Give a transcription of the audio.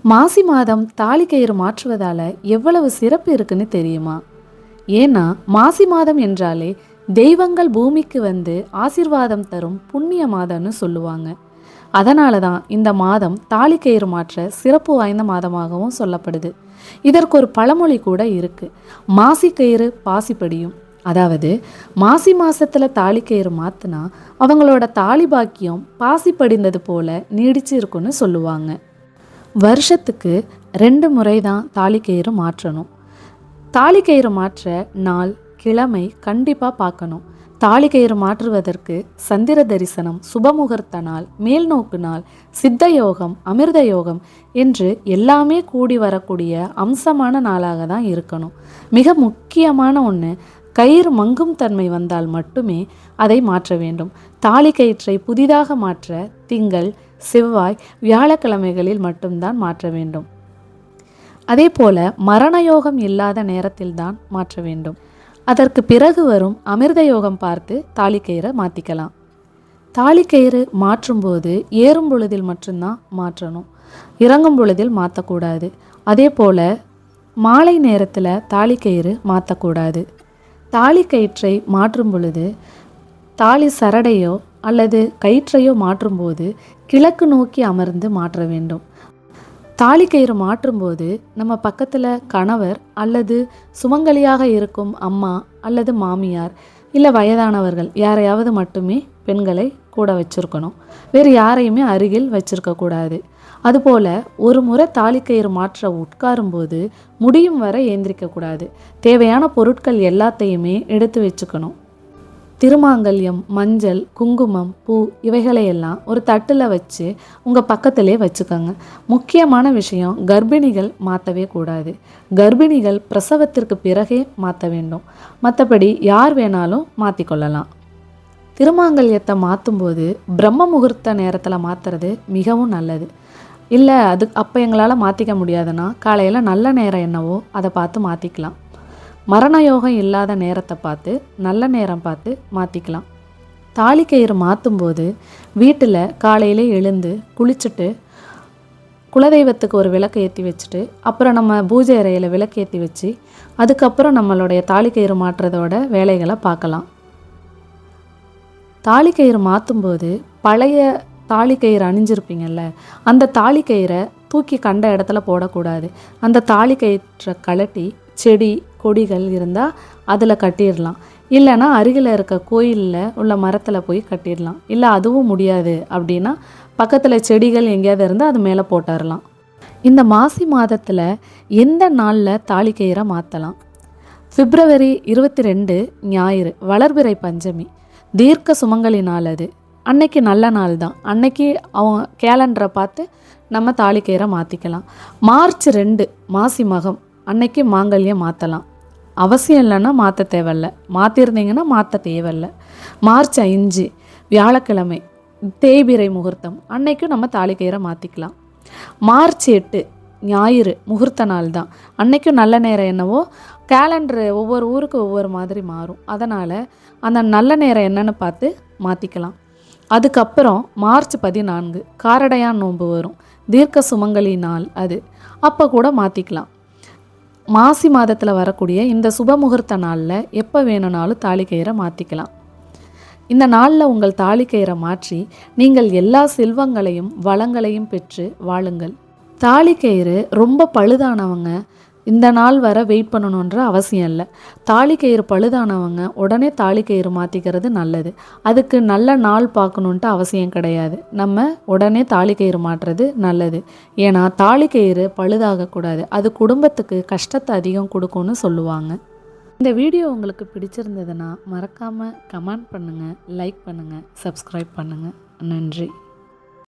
மாசி மாதம் தாலிக்கயிறு மாற்றுவதால் எவ்வளவு சிறப்பு இருக்குன்னு தெரியுமா? ஏன்னா மாசி மாதம் என்றாலே தெய்வங்கள் பூமிக்கு வந்து ஆசீர்வாதம் தரும் புண்ணிய மாதம்னு சொல்லுவாங்க. அதனால தான் இந்த மாதம் தாலிக்கயிறு மாற்ற சிறப்பு வாய்ந்த மாதமாகவும் சொல்லப்படுது. இதற்கு ஒரு பழமொழி கூட இருக்கு. மாசி கயிறு பாசிப்படியும். அதாவது மாசி மாசத்துல தாலிக்கயிறு மாத்தினா அவங்களோட தாலி பாக்கியம் பாசி படிந்தது போல நீடிச்சு இருக்குன்னு சொல்லுவாங்க. வருஷத்துக்கு 2 முறை தான் தாலிக்கயிறு மாற்றணும். தாலிக்கயிறு மாற்ற நாள் கிழமை கண்டிப்பாக பார்க்கணும். தாலிக்கயிறு மாற்றுவதற்கு சந்திர தரிசனம், சுபமுகூர்த்த நாள், மேல்நோக்கு நாள், சித்த யோகம், அமிர்த யோகம் என்று எல்லாமே கூடி வரக்கூடிய அம்சமான நாளாக தான் இருக்கணும். மிக முக்கியமான ஒன்று, கயிறு மங்கும் தன்மை வந்தால் மட்டுமே அதை மாற்ற வேண்டும். தாலி கயிற்றை புதிதாக மாற்ற திங்கள், செவ்வாய், வியாழக்கிழமைகளில் மட்டும்தான் மாற்ற வேண்டும். அதே போல மரணயோகம் இல்லாத நேரத்தில் தான் மாற்ற வேண்டும். அதற்கு பிறகு வரும் அமிர்த யோகம் பார்த்து தாலிக்கயிறை மாற்றிக்கலாம். தாலிக்கயிறு மாற்றும்போது ஏறும் பொழுதில் மட்டும்தான் மாற்றணும், இறங்கும் பொழுதில் மாற்றக்கூடாது. அதே போல் மாலை நேரத்தில் தாலிக்கயிறு மாற்றக்கூடாது. தாலிக்கயிற்றை மாற்றும் பொழுது தாலி சரடையோ அல்லது கயிற்றையோ மாற்றும்போது கிழக்கு நோக்கி அமர்ந்து மாற்ற வேண்டும். தாலிக்கயிறு மாற்றும்போது நம்ம பக்கத்தில் கணவர் அல்லது சுமங்கலியாக இருக்கும் அம்மா அல்லது மாமியார் இல்லை வயதானவர்கள் யாரையாவது மட்டுமே பெண்களை கூட வச்சுருக்கணும். வேறு யாரையுமே அருகில் வச்சுருக்கக்கூடாது. அதுபோல் ஒரு முறை தாலிக்கயிறு மாற்ற உட்காரும்போது முடியும் வரை ஏந்திரிக்கக்கூடாது. தேவையான பொருட்கள் எல்லாத்தையுமே எடுத்து வச்சுக்கணும். திருமாங்கல்யம், மஞ்சள், குங்குமம், பூ இவைகளையெல்லாம் ஒரு தட்டில் வச்சு உங்கள் பக்கத்திலே வச்சுக்கோங்க. முக்கியமான விஷயம், கர்ப்பிணிகள் மாற்றவே கூடாது. கர்ப்பிணிகள் பிரசவத்திற்கு பிறகே மாற்ற வேண்டும். மற்றபடி யார் வேணாலும் மாற்றிக்கொள்ளலாம். திருமாங்கல்யத்தை மாற்றும்போது பிரம்ம முகூர்த்த நேரத்தில் மாற்றுறது மிகவும் நல்லது. இல்லை அப்போ எங்களால் மாற்றிக்க முடியாதுன்னா காலையில் நல்ல நேரம் என்னவோ அதை பார்த்து மாற்றிக்கலாம். மரணயோகம் இல்லாத நேரத்தை பார்த்து நல்ல நேரம் பார்த்து மாற்றிக்கலாம். தாலிக்கயிறு மாற்றும்போது வீட்டில் காலையிலே எழுந்து குளிச்சுட்டு குலதெய்வத்துக்கு ஒரு விளக்கு ஏற்றி வச்சுட்டு அப்புறம் நம்ம பூஜை அறையில் விளக்கு ஏற்றி வச்சு அதுக்கப்புறம் நம்மளுடைய தாலிக்கயிறு மாற்றுறதோட வேலைகளை பார்க்கலாம். தாலிக்கயிறு மாற்றும்போது பழைய தாலிக்கயிறு அணிஞ்சிருப்பீங்கள்ல, அந்த தாலிக்கயிறை தூக்கி கண்ட இடத்துல போடக்கூடாது. அந்த தாலிக்கயிற்றை கழட்டி செடி கொடிகள் இருந்தால் அதில் கட்டிடலாம். இல்லைன்னா அருகில் இருக்க கோயிலில் உள்ள மரத்தில் போய் கட்டிடலாம். இல்லை அதுவும் முடியாது அப்படின்னா பக்கத்தில் செடிகள் எங்கேயாவது இருந்தால் அது மேலே போட்டுடலாம். இந்த மாசி மாதத்தில் எந்த நாளில் தாலிக்கயிறை மாற்றலாம்? பிப்ரவரி 22 ஞாயிறு, வளர்பிறை பஞ்சமி, தீர்க்க சுமங்கலி நாள். அது அன்னைக்கு நல்ல நாள் தான். அன்னைக்கு அவங்க கேலண்டரை பார்த்து நம்ம தாலிக்கயிறை மாற்றிக்கலாம். மார்ச் 2 மாசி மகம், அன்னைக்கு மாங்கல்யம் மாற்றலாம். அவசியம் இல்லைன்னா மாற்ற தேவையில்ல, மாற்றிருந்தீங்கன்னா மாற்ற தேவையில்லை. மார்ச் 5 வியாழக்கிழமை, தேய்பிறை முகூர்த்தம், அன்னைக்கும் நம்ம தாலிக்கயிறை மாற்றிக்கலாம். மார்ச் 8 ஞாயிறு, முகூர்த்த நாள் தான். அன்னைக்கும் நல்ல நேரம் என்னவோ, கேலண்டரு ஒவ்வொரு ஊருக்கு ஒவ்வொரு மாதிரி மாறும். அதனால் அந்த நல்ல நேரம் என்னன்னு பார்த்து மாற்றிக்கலாம். அதுக்கப்புறம் மார்ச் 14 காரடையான் நோன்பு வரும், தீர்க்க சுமங்கலி நாள். அது அப்போ கூட மாற்றிக்கலாம். மாசி மாதத்தில் வரக்கூடிய இந்த சுபமுகூர்த்த நாளில் எப்போ வேணும்னாலும் தாலிக்கயிறை மாற்றிக்கலாம். இந்த நாளில் உங்கள் தாலிக்கயிறை மாற்றி நீங்கள் எல்லா செல்வங்களையும் வளங்களையும் பெற்று வாழுங்கள். தாலிக்கயிறு ரொம்ப பழுதானவங்க இந்த நாள் வர வெயிட் பண்ணணுன்ற அவசியம் இல்லை. தாலிக்கயிறு பழுதானவங்க உடனே தாலிக்கயிறு மாற்றிக்கிறது நல்லது. அதுக்கு நல்ல நாள் பார்க்கணுன்ட்டு அவசியம் கிடையாது. நம்ம உடனே தாலிக்கயிறு மாற்றுறது நல்லது. ஏன்னா தாலிக்கயிறு பழுதாகக்கூடாது. அது குடும்பத்துக்கு கஷ்டத்தை அதிகம் கொடுக்கும்னு சொல்லுவாங்க. இந்த வீடியோ உங்களுக்கு பிடிச்சிருந்ததுன்னா மறக்காமல் கமெண்ட் பண்ணுங்கள், லைக் பண்ணுங்கள், சப்ஸ்கிரைப் பண்ணுங்கள். நன்றி.